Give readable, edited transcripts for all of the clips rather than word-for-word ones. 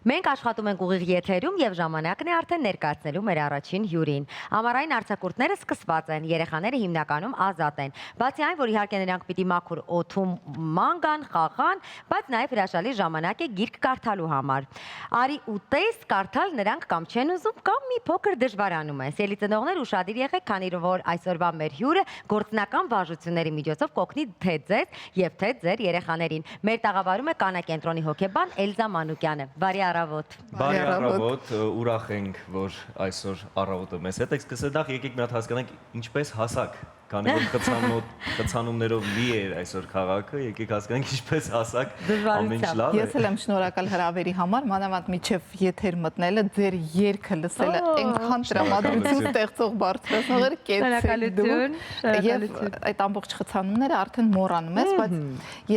Մենք աշխատում ենք ուղիղ եթերում եւ ժամանակն է արդեն ներկայացնելու մեր առաջին հյուրին։ Ամառային արձակուրդները սկսված են, երեխաները հիմնականում ազատ են։ Բացի այն, որ իհարկե նրանք պիտի մաքուր օդում ման գան, խաղան, բայց նաեւ հրաշալի ժամանակ է գիրք կարդալու համար։ Արի ու տես կարդալ նրանք կամ չեն ուզում, կամ մի փոքր դժվարանում են։ Սիրելի ծնողներ, ուշադիր եղեք, քանի որ այսօրվա մեր հյուրը գործնական վարժությունների միջոցով կօգնի թե ձեզ եւ թե ձեր երեխաներին։ Մեր տաղավարում է կանակենտրոնի հոգեբան Էլզա Մանուկյանը։ Բարի առավոտ։ Բարի առավոտ, ուրախ ենք, որ այսօր առավոտը մեզ հետ եք սկսեցեք, եկեք մի հատ հասկանանք ինչպես հասակ, քանի որ խցանումներով լի է այսօր քաղաքը, եկեք հասկանանք ինչպես հասակ, ամեն ինչ լավ է։ Ես էլ եմ շնորհակալ հրավերի համար, մանավանդ միջև եթեր մտնելը, ձեր երգը լսելը, այնքան տրամադրություն ստեղծող բարձրացնողները կեցեք դու։ Եվ այդ ամբողջ խցանումները արդեն մոռանում ես, բայց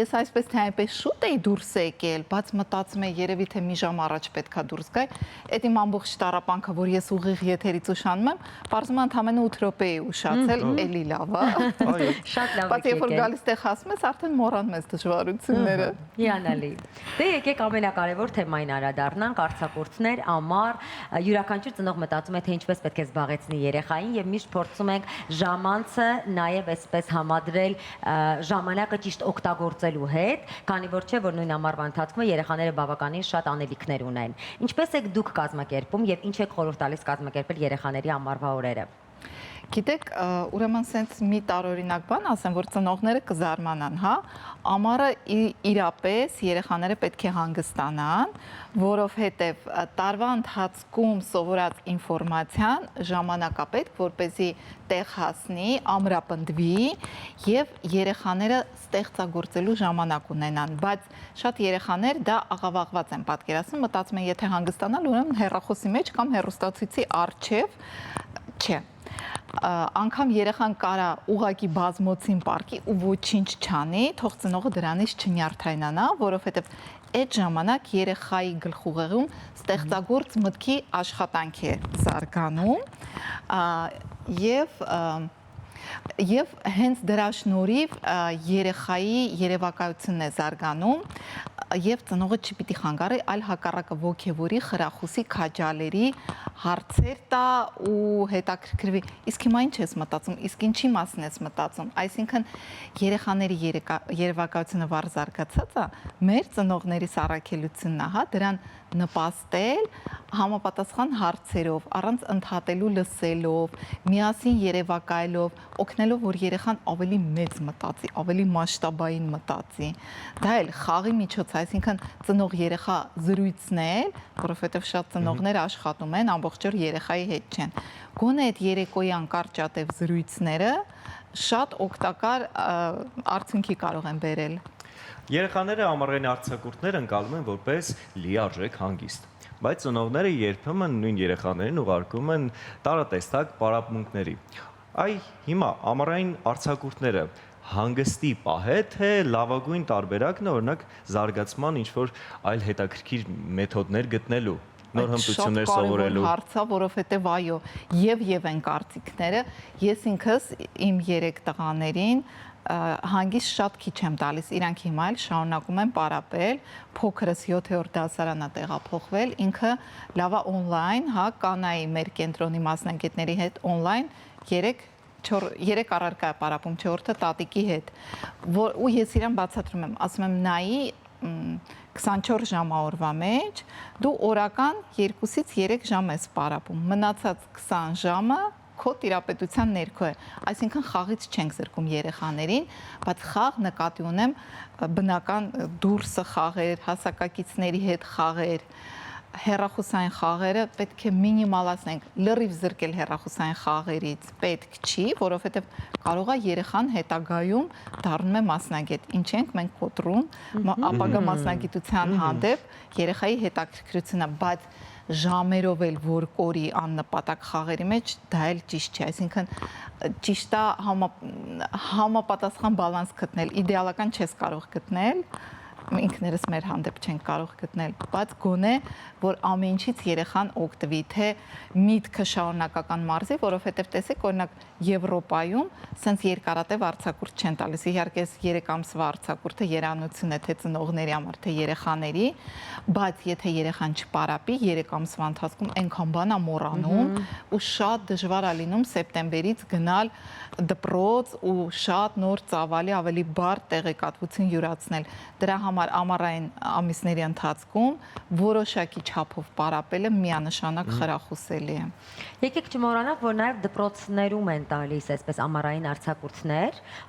ես այսպես թե այնպես շուտ էի դուրս եկել, բայց մտածում եմ երևի թե մի ժամ առաջ պետքա դուրս գայ։ Այդ իմ ամբողջ տառապանքը, որ ես ուղիղ եթերից ուշանում եմ, պարզվում է ընդամենը 8 րոպե էի ուշացել, էլի լավ է։ Շատ լավ Բայց երբ որ գալիս տեղ հասնում ես, արդեն մոռանում ես դժվարությունները։ Հիանալի։ Դե եկեք ամենակարևոր թեմային անդրադառնանք, արձակուրդներ, ամառ, յուրաքանչյուր ծնող մտածում է թե ինչպես պետք է զբաղեցնի երեխային եւ միշտ փորձում ենք ժամանցը նաեւ այսպես համադրել ժամանակը ճիշտ օգտագործելու հետ, քանի որ չէ որ նույն ամառվա ընթացքում երեխաները բավականին շատ անելիքներ ունեն։ Ինչպես եք դուք կազմակերպում եւ ինչ եք խորհուրդ տալիս կազմակերպել երեխաների ամառվա օրերը։ Գիտեք, ուրեմն սենց մի տարօրինակ բան ասեմ, որ ծնողները կզարմանան, հա, ամառը իրապես երեխաները պետք է հանգստանան, որովհետև տարվա ընթացքում սովորած ինֆորմացիան ժամանակապետք, որպեսզի տեղ հասնի, ամրապնդվի եւ երեխաները ստեղծագործելու ժամանակ ունենան, բայց շատ երեխաներ դա աղավաղված են պատկերացնում, մտածում են, եթե հանգստանալ, ուրեմն հեռախոսի մեջ կամ հեռուստացույցի առջև, չէ։ Անգամ երեխան կարա ուղակի բազմոցին պարկի ու ոչինչ չանի, թող ծնողը դրանից չնյարդայնանա, որովհետև այդ ժամանակ երեխայի գլխուղեղում ստեղծագործ մտքի աշխատանք է զարգանում եւ հենց դրա շնորհիվ երեխայի երևակայությունն է զարգանում եւ ծնողը չպիտի խանգարի, այլ հակառակը ոգևորի, խրախուսի, քաջալերի, հարցեր տա ու հետաքրքրվի։ Իսկ հիմա ինչ ես մտածում, իսկ ինչի մասին ես մտածում։ Այսինքն երեխաների երևակայությունը վառ զարգացած է, մեր ծնողների սարքելությունն է, հա, դրան նպաստել համապատասխան հարցերով, առանց ընդհատելու լսելով, միասին երևակայելով, օգնելով, որ երեխան ավելի մեծ մտածի, ավելի մասշտաբային մտածի։ Դա էլ խաղի միջոց, այսինքն ծնող երեխա զրույցն է, որովհետև շատ ծնողներ աշխատում են, ամբողջ օր երեխայի հետ չեն։ Գոնե այդ երեկոյան կարճատև զրույցները շատ օգտակար արդյունքի կարող են բերել։ Երեխաները ամառային արձակուրդներ ընկալում են որպես լիարժեք հանգիստ, բայց ծնողները երբեմն նույն երեխաներին ուղարկում են տարատեսակ պարապմունքների։ Այ հիմա ամառային արձակուրդները հանգստի պահ է, թե լավագույն տարբերակն է, օրինակ զարգացման ինչ-որ այլ հետաքրքիր մեթոդներ գտնելու, նոր հմտություններ սովորելու։ Շատ հարց է, որովհետև այո, եւ են կարծիքները։ Ես ինքս իմ 3 տղաներին հանգիստ շատ քիչ եմ տալիս, իրանք հիմա էլ շարունակում են պարապել, փոքրս 7-րդ դասարան է տեղափոխվել, ինքը լավա օնլայն, հա, կանայի մեր կենտրոնի մասնագետների հետ օնլայն 3 առարկա է պարապում, 4-ը տատիկի հետ, ու ես իրան բացատրում եմ, ասում եմ նայի 24 ժամ օրվա մեջ, դու օրական 2-ից 3 ժամ ես պարապում, մնացած 20 ժամը քո տիրապետության ներքո է, այսինքն խաղից չենք զրկում երեխաներին, բայց խաղ նկատի ունեմ բնական դուրսը խաղեր, հասակակիցների հետ խաղեր, հեռախոսային խաղերը պետք է մինիմալացնենք, լրիվ զրկել հեռախոսային խաղերից պետք չի, որովհետև կարող է երեխան հետագայում դառնում է մասնագետ, ինչ ենք մենք կոտրում, ապագա մասնագիտության հանդեպ երեխայի հետաքրքրությունը, բայց ժամերով էլ որ կորի աննպատակ խաղերի մեջ, դա էլ ճիշտ չէ, այսինքն ճիշտ է համապատասխան բալանս գտնել, իդեալական չես կարող գտնել, ինքներս մեր հանդեպ չենք կարող գտնել, բայց գոնե որ ամեն ինչից երեխան օգտվի, թե միտքը շարունակական մարզի, որովհետև տեսեք, օրինակ Եվրոպայում սենց երկարատև արձակուրդ չեն տալիս։ Իհարկե 3 ամսվա արձակուրդը երանություն է թե ծնողների համար, թե երեխաների, բայց եթե երեխան չպարապի 3 ամսվա ընթացքում այնքան բան է մոռանում ու շատ դժվար է լինում սեպտեմբերից գնալ դպրոց ու շատ նոր ծավալի ավելի բարդ տեղեկատվություն յուրացնել։ Դրա համար ամառային ամիսների ընթացքում որոշակի չափով պարապելը միանշանակ խրախուսելի է։ Եկեք չմոռանանք, որ նաև դպրոցներում են տալիս այսպես ամառային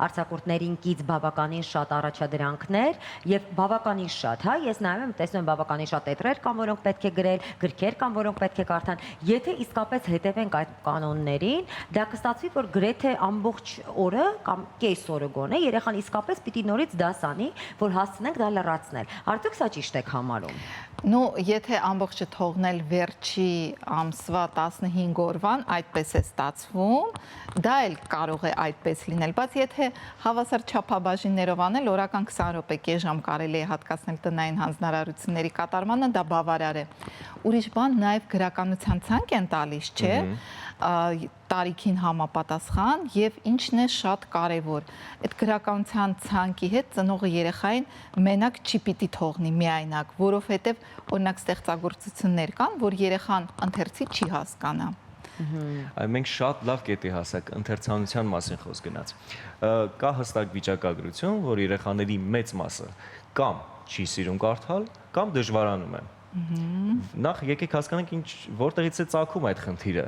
արձակուրդներին կից բավականին շատ առաջադրանքներ եւ բավականին շատ, հա, ես նայում եմ, տեսնում եմ բավականին շատ տետրեր կան, որոնք պետք է գրել, գրքեր կան, որոնք պետք է կարդան։ Եթե իսկապես հետևենք այդ կանոններին, դա կստացվի, որ գրեթե ամբողջ օրը կամ կես օրը գոնե երեխան իսկապես պիտի նորից դաս անի, որ հասցնենք դա լրացնել։ Արդյոք սա ճիշտ եք համարում։ Ну, եթե ամբողջը թողնել վերջի ամսվա 15 օրվան, այդպես է ստացվում, դա էլ կարող է այդպես լինել, բայց եթե հավասար չափաբաժիններով անել, օրական 20 րոպե կես ժամ կարելի է հատկացնել տնային հանձնարարությունների կատարմանը, դա բավարար է։ Ուրիշ բան նաև գրականության ցանկ են տալիս, չէ՞, տարիքին համապատասխան եւ ինչն է շատ կարեւոր, այդ գրականության ցանկի հետ ծնողը երեխային մենակ չի պիտի թողնի միայնակ, որովհետեւ օրինակ ստեղծագործություններ կան, որ երեխան ընթերցի չի հասկանա։ Մենք շատ լավ կետի հասակ ընթերցանության մասին խոսք գնաց։ Կա հստակ վիճակագրություն, որ երեխաների մեծ մասը կամ չի սիրում կարդալ, կամ դժվարանում են։ Նախ եկեք հասկանանք որտեղից է ծագում այդ խնդիրը։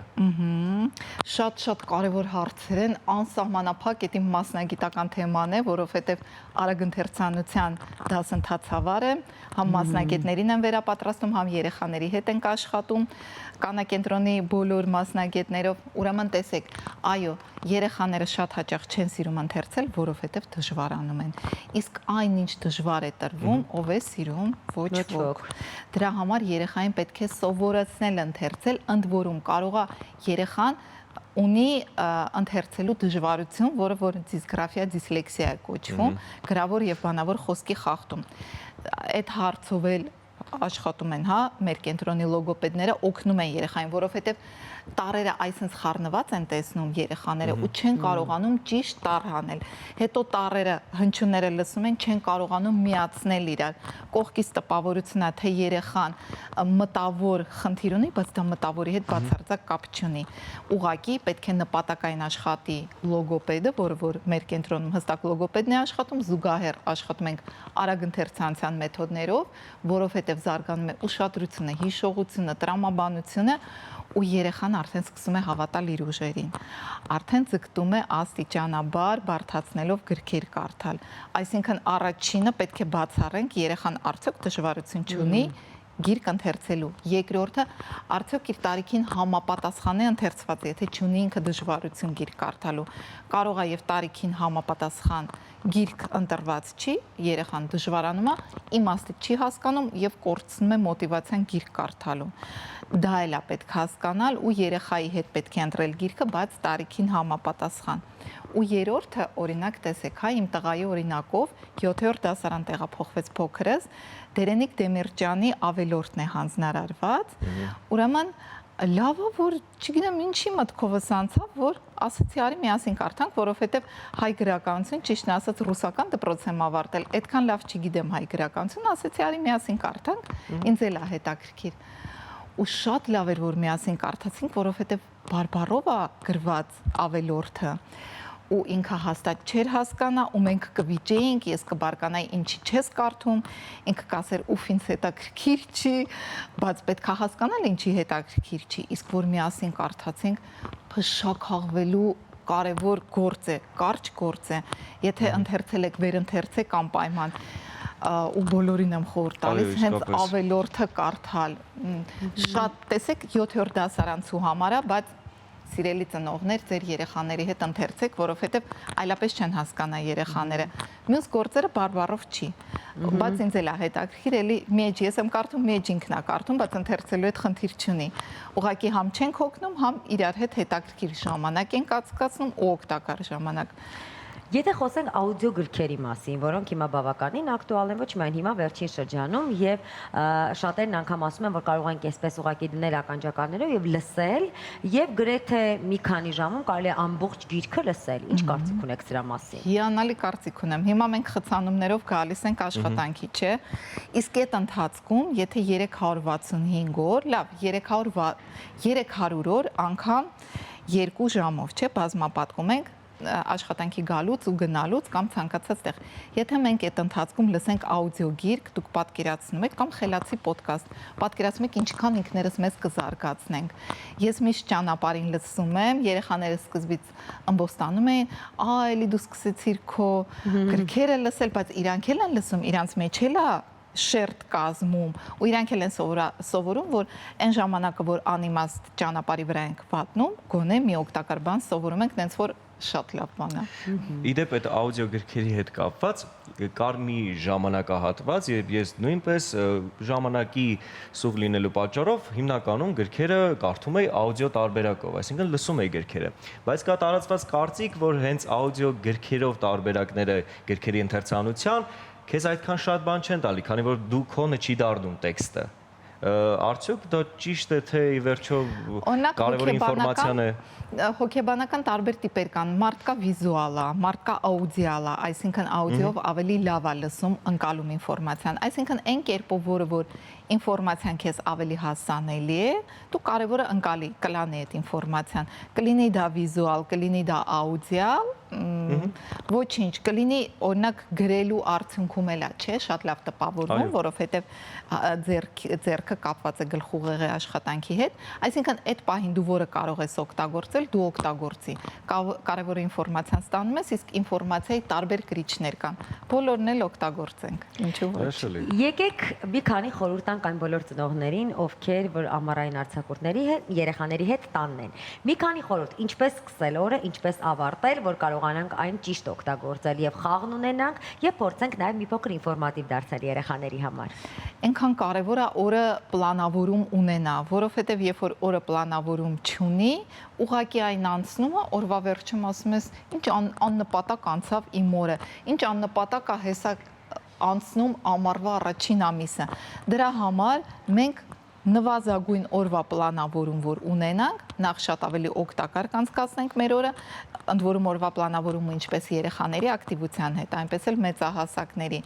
Շատ կարևոր հարցեր են, անսահմանափակ այդ իմ մասնագիտական թեման է, որովհետև արագընթերցանության դասընթացավար է, համ մասնագետներին են վերապատրաստում, համ երեխաների հետ ենք աշխատում, կանակենտրոնի բոլոր մասնագետներով, ուրեմն տեսեք, այո, երեխաները շատ հաճախ չեն սիրում ընթերցել, որովհետև դժվարանում են։ Իսկ այնինչ դժվար է տրվում, ով է սիրում, ոչ ոք։ Դրա համար երեխային պետք է սովորեցնել ընթերցել, ընդ որում կարող է երեխան ունի ընթերցելու դժվարություն, որը որ դիսգրաֆիա, դիսլեքսիա է կոչվում, գրավոր եւ բանավոր խոսքի խախտում։ Այդ հարցով էլ աշխատում են, հա, մեր կենտրոնի լոգոպեդները օգնում են երեխային, որովհետև տարերը այսպես խառնված են տեսնում երեխաները ու չեն կարողանում ճիշտ տառ հանել։ Հետո տարերը հնչյունները լսում են, չեն կարողանում միացնել իրար։ Կողքից տպավորությունն է, թե երեխան մտավոր խնդիր ունի, բայց դա մտավորի հետ բացարձակ կապ չունի։ Ուղղակի պետք է նպատակային աշխատի լոգոպեդը, որը որ մեր կենտրոնում հստակ լոգոպեդն է աշխատում, զուգահեռ աշխատում ենք արագընթերցանության մեթոդներով, որովհետև զարգանում է ուշադրությունը, հիշողությունը, տրամաբանությունը ու երեխան արդեն սկսում է հավատալ իր ուժերին, արդեն ձգտում է աստիճանաբար բարդացնելով գրքեր կարդալ, այսինքն առաջինը պետք է բացառենք երեխան արդյոք դժվարություն չունի գիրք ընթերցելու, երկրորդը արդյոք իր տարիքին համապատասխան է ընթերցված, եթե չունի ինքը դժվարություն գիրք կարդալու, կարող է եւ տարիքին համապատասխան գիրք ընտրված չի, երեխան դժվարանում է, իմաստը չի հասկանում եւ կորցնում է մոտիվացիան գիրք կարդալու։ Դա էլ է պետք հասկանալ ու երեխայի հետ պետք է ընտրել գիրքը, բայց տարիքին համապատասխան։ Ու երրորդը, օրինակ տեսեք, հա, իմ տղայի օրինակով 7-րդ դասարան տեղափոխվեց փոքրս, Դերենիկ Դեմիրճյանի ավելորդն է հանձնարարված, ուրեմն լավ է, որ չգիտեմ ինչի մտքովս անցավ, որ ասացի արի միասին կարդանք, որովհետև հայ գրականություն, ճիշտն ասած ռուսական դպրոց եմ ավարտել, այդքան լավ չգիտեմ հայ գրականություն, ասացի արի միասին կարդանք, ինձ էլ է հետաքրքիր։ Ու շատ լավ էր, որ միասին կարդացինք, որովհետև բարբառով է գրված ավելորդը ու ինքը հաստատ չէր հասկանա ու մենք կվիճեինք, ես կբարկանայի ինչի չես կարդում, ինքը կասեր ուֆ ինձ հետաքրքիր չի, բայց պետք է հասկանալ ինչի հետաքրքիր չի, իսկ որ միասին կարդացինք, փշաքաղվելու կարևոր գործ է, կարճ գործ է, եթե ընթերցել եք, վերընթերցեք անպայման ու բոլորին եմ խորհուրդ տալիս հենց ավելորդը կարդալ, շատ տեսեք 7-րդ դասարանցու համար է, բայց սիրելի ծնողներ, ձեր երեխաների հետ ընթերցեք, որովհետև այլապես չեն հասկանա երեխաները։ Մյուս գործերը բարբառով չի, բայց ինձ էլ է հետաքրքիր, էլի մեջ ես եմ կարդում, մեջ ինքն է կարդում, բայց ընթերցելու հետ խնդիր չունի։ Ուղղակի համ չենք հոգնում, համ իրար հետ հետաքրքիր ժամանակ ենք անցկացնում ու օգտակար ժամանակ։ Եթե խոսենք աուդիո գրքերի մասին, որոնք հիմա բավականին ակտուալ են ոչ միայն հիմա վերջին շրջանում եւ շատերն անգամ ասում են, որ կարող են այսպես ուղակի դնել ականջակալներով եւ լսել եւ գրեթե մի քանի ժամում կարելի է ամբողջ գիրքը լսել։ Ինչ կարծիք ունեք սրա մասին։ Հիանալի կարծիք ունեմ։ Հիմա մենք խցանումներով գալիս ենք աշխատանքի, չէ՞։ Իսկ այդ ընթացքում, եթե 365 օր, լավ, 300 օր անգամ 2 ժամով, չէ՞, բազմապատկում ենք աշխատանքի գալուց ու գնալուց կամ ցանկացած տեղ։ Եթե մենք այդ ընթացքում լսենք աուդիո գիրք, դուք պատկերացնում եք կամ խելացի ոդկաստ, պատկերացնում եք ինչքան ինքներս մեզ կզարգացնենք։ Ես միշտ ճանապարհին լսում եմ, երեխաները սկզբից ըմբոստանում էին, էլի դու սկսեցիր քո գրքերը լսել, բայց իրանք էլ են լսում, իրանց մեջ էլ է շերտ կազմում ու իրանք էլ են սովորում, որ այն ժամանակը, որ անիմաստ ճանապարհի վրա ենք վատնում, գոնե մի օգտակար բան սովորում ենք, նենց որ շատ լավ բան է։ Իդեպ այդ աուդիո գրքերի հետ կապված կար մի ժամանակահատված, եւ ես նույնպես ժամանակի սուվ լինելու պատճառով հիմնականում գրքերը կարդում էի աուդիո տարբերակով, այսինքն լսում էի գրքերը։ Բայց կա տարածված կարծիք, որ հենց աուդիո գրքերով տարբերակները գրքերի ընթերցանության քեզ այդքան շատ բան չեն տալի, քանի որ դու քոնը չի դառնում տեքստը։ Արդյոք դա ճիշտ է, թե ի վերջո կարևոր ինֆորմացիան է։ Հոգեբանական տարբեր տիպեր կան, մարդ կա վիզուալ է, մարդ կա աուդիալ է, այսինքն աուդիով ավելի լավ է լսում, ընկալում ինֆորմացիան, այսինքն այն կերպով, որ ինֆորմացիան քեզ ավելի հասանելի է, դու կարևորը ընկալի, կլանի այդ ինֆորմացիան, կլինի դա վիզուալ, կլինի դա աուդիալ, ոչինչ, կլինի օրինակ գրելու արդյունքում էլա, չէ, շատ լավ տպավորվում, որովհետև ձեռքը կապված է գլխուղեղի աշխատանքի հետ, այսինքն այդ պահին դու որը կարող ես օգտագործել, դու օգտագործի, կարևոր ինֆորմացիան ստանում ես, իսկ ինֆորմացիայի տարբեր կրիչներ կան, բոլորն էլ օգտագործենք, ինչու ոչ։ Եկեք մի քանի խորհուրդ տանք այն բոլոր ծնողներին, ովքեր որ ամառային արձակուրդների հետ, երեխաների հետ տանն են։ Մի քանի խորհուրդ, ինչպես սկսել օրը, ինչպես ավարտել, որ կարողանանք այն ճիշտ օգտագործել եւ խաղն ունենանք եւ փորձենք նաեւ մի փոքր ինֆորմատիվ դարձնել երեխաների համար։ Այնքան կարևոր է օրը պլանավորում ունենա, որովհետեւ երբ որ օրը պլանավորում չունի, ուղղակի այն անցնում է, օրվա վերջում ասում ես, ինչ աննպատակ անցավ իմ օրը, ինչ աննպատակ է հեսա անցնում ամառվա առաջին ամիսը։ Դրա համար մենք նվազագույն օրվա պլանավորում որ ունենանք, նախ շատ ավելի օգտակար կանցկացնենք մեր օրը, ընդ որում օրվա պլանավորումը ինչպես երեխաների ակտիվության հետ, այնպես էլ մեծահասակների,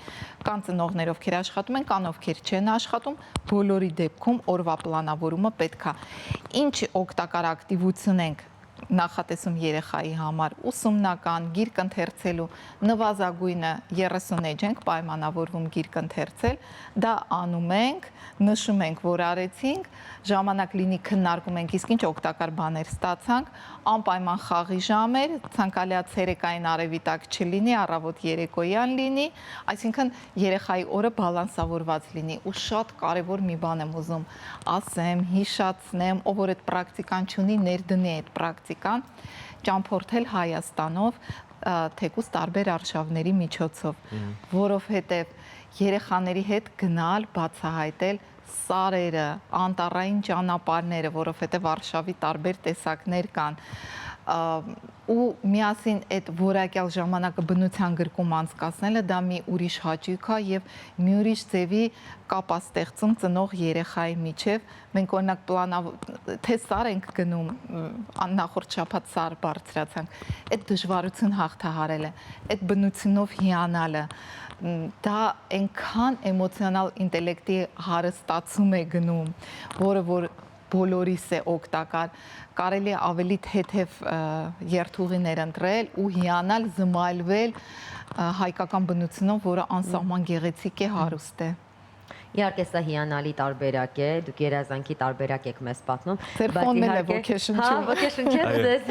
կան ծնողներ, ովքեր աշխատում են, կան ովքեր չեն աշխատում, բոլորի դեպքում օրվա պլանավորումը պետք է։ Ինչ օգտակար ակտիվություն ենք նախատեսում երեխայի համար, ուսումնական, գիրք ընթերցելու, նվազագույնը 30 էջ ենք պայմանավորվում գիրք ընթերցել, դա անում ենք, նշում ենք, որ արեցինք, ժամանակ լինի քննարկում ենք, իսկ ինչ օգտակար բաներ ստացանք, անպայման խաղի ժամեր, ցանկալիա ցերեկային արևի տակ չլինի, առավոտ երեկոյան լինի, այսինքն երեխայի օրը բալանսավորված լինի ու շատ կարևոր մի բան եմ ուզում ասեմ, հիշացնեմ, ով որ այդ պրակտիկան չունի, ներդնի այդ պրակտիկան, ճամփորդել Հայաստանով թեկուզ տարբեր արշավների միջոցով, որովհետև երեխաների հետ գնալ, բացահայտել սարերը, անտառային ճանապարհները, որովհետև արշավի տարբեր տեսակներ կան, ու միասին այդ որակյալ ժամանակը բնության գրկում անցկացնելը դա մի ուրիշ հաճույք է եւ մի ուրիշ ձևի կապ է ստեղծում ծնող երեխայի միջև։ Մենք օրինակ թե սար ենք գնում, նախորդ շաբաթ սար բարձրացանք, այդ դժվարություն հաղթահարելը, այդ բնությունով հիանալը, դա այնքան էմոցիոնալ ինտելեկտի հարստացում է գնում, որը որ բոլորիս է օգտակար, կարելի է ավելի թեթև երթուղիներ ընտրել ու հիանալ, զմայլվել հայկական բնությունով, որը անսահման գեղեցիկ է, հարուստ է։ Իհարկե սա հիանալի տարբերակ է, դուք երազանքի տարբերակ եք մեզ պատմում, Ձեր ֆոնն էլ է ոգեշնչում։ ոգեշնչեց ձեզ,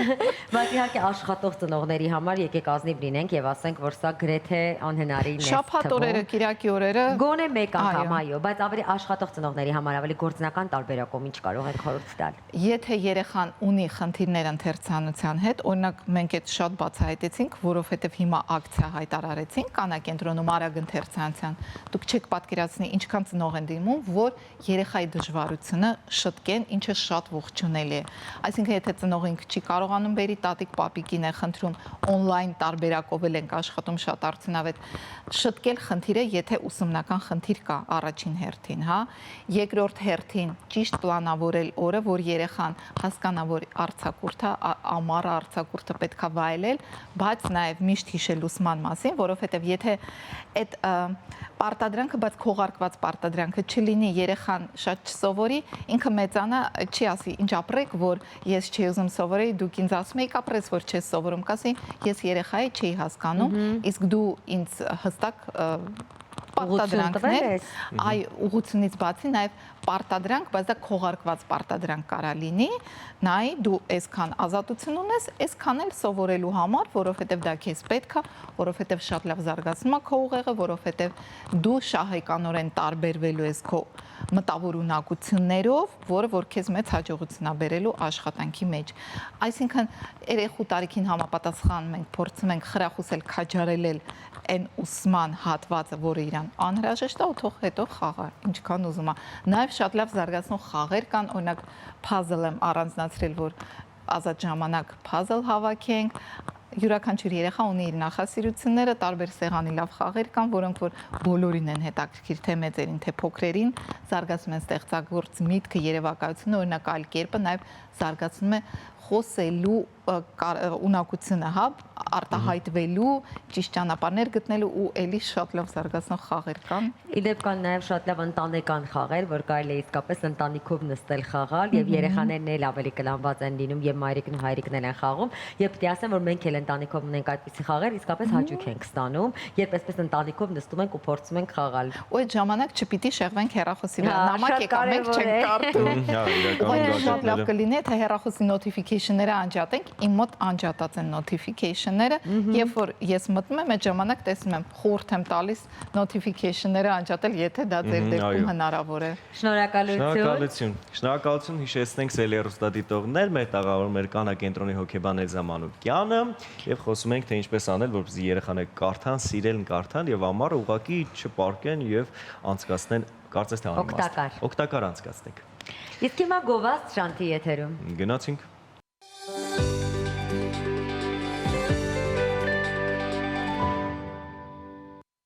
բայց իհարկե աշխատող ծնողների համար եկեք ազնիվ լինենք եւ ասենք, որ սա գրեթե անհնարին է։ Շաբաթ օրերը, կիրակի օրերը գոնե մեկ անգամ, այո, բայց ավելի աշխատող ծնողների համար ավելի գործնական տարբերակով ինչ կարող եք խորհուրդ տալ։ Եթե երեխան ունի խնդիրներ ընթերցանության հետ, օրինակ մենք այդ շատ բացահայտեցինք, որովհետև հիմա ակցիա հայտարարեցինք կանակենտրոնում արագ ընթերցանության։ Դուք չեք պատկերացնի ինչքան նրանց ծնող են դիմում, որ երեխայի դժվարությունը շտկեն, ինչը շատ ողջունելի է։ Այսինքն, եթե ծնողին չի կարողանում բերի, տատիկ պապիկին է խնդրում on-line տարբերակով ենք աշխատում շատ արդյունավետ շտկել խնդիրը, եթե ուսումնական խնդիր կա առաջին հերթին, հա։ Երկրորդ հերթին ճիշտ պլանավորել օրը, որ երեխան հասկանա, որ արձակուրդը, ամառը արձակուրդը պետքա վայելել, բայց նաև միշտ հիշել ուսման մասին, որովհետև եթե այդ պարտադրանքը, բայց քողարկված պարտադրանքը չլինի, երեխան շատ չսովորի, ինքը մեծանա, չի ասի, ինչ ապրեք, որ ես չի ուզում սովորեի, դուք ինձ ասում եք ապրես, որ չես սովորում, կասի, ես երեխայի չի հասկանում, իսկ դու ինձ հստակ պարտադրանքներ, այ ուղղությունից բացի նաև պարտադրանք, բայց դա քողարկված պարտադրանք կարա լինի, նայ դու այսքան ազատություն ունես, այսքան էլ սովորելու համար, որովհետև դա քեզ պետք է, որովհետև շատ լավ զարգացնում է քո ուղեղը, որովհետև դու շահեկանորեն տարբերվելու ես քո մտավոր ունակություններով, որը որ քեզ մեծ հաջողություն է բերելու աշխատանքի մեջ։ Այսինքն երեխու տարիքին համապատասխան մենք փորձում ենք խրախուսել, քաջարել այն ուսման հատվածը, որը իրան անհրաժեշտ է, ու թող հետո խաղա, ինչքան ուզում է։ Նաև շատ լավ զարգացնող խաղեր կան, օրինակ puzzle եմ առանձնացրել, որ ազատ ժամանակ puzzle հավաքենք, յուրաքանչյուր երեխա ունի իր նախասիրությունները, տարբեր սեղանի լավ խաղեր կան, որոնք որ բոլորին են հետաքրքիր, թե մեծերին, թե փոքրերին, զարգացնում են ստեղծագործ միտքը, երևակայությունը, օրինակ այլ կերպը նաև զարգացնում է խոսելու ունակությունը, հա, արտահայտվելու, ճիշտ ճանապարհներ գտնելու ու էլի շատ լավ զարգացնող խաղեր կան։ Իդեպ կան նաև շատ լավ ընտանեկան խաղեր, որ կարելի է իսկապես ընտանիքով նստել խաղալ եւ երեխաներն էլ ավելի կլանված են լինում եւ մայրիկն ու հայրիկն են խաղում։ Եվ պետք է ասեմ, որ մենք էլ ընտանիքով ունենք այդպիսի խաղեր, իսկապես հաճույք ենք ստանում, երբ այսպես ընտանիքով նստում ենք ու փորձում ենք խաղալ։ Ու այդ ժամանակ չպիտի շեղվենք հեռախոսի վրա։ Նամակ եկա, մենք չենք կարդում։ Շատ լավ կլինի, թե հեռախոսի notification-ները անջատենք, իմ մոտ անջատած են notification-ները, երբ որ ես մտնում եմ, այդ ժամանակ տեսնում եմ, խորհուրդ եմ տալիս notification-ները անջատել, եթե դա ձեր դեպքում հնարավոր է։ Շնորհակալություն։ Շնորհակալություն, հիշեցնենք Սելի հեռուստադիտողներ, մեր տաղավարում էր կանակենտրոնի հոգեբան Էլզա Մանուկյանը եւ խոսում ենք, թե ինչպես անել, որպեսզի երեխաները կարդան, սիրելն կարդան եւ ամառը ուղղակի չպարկեն եւ անցկացնեն, կարծես թե անիմաստ։ Օգտակար անցկացնենք։ Իսկ հիմա գովազդ Շանթի եթերում։ Գնացինք։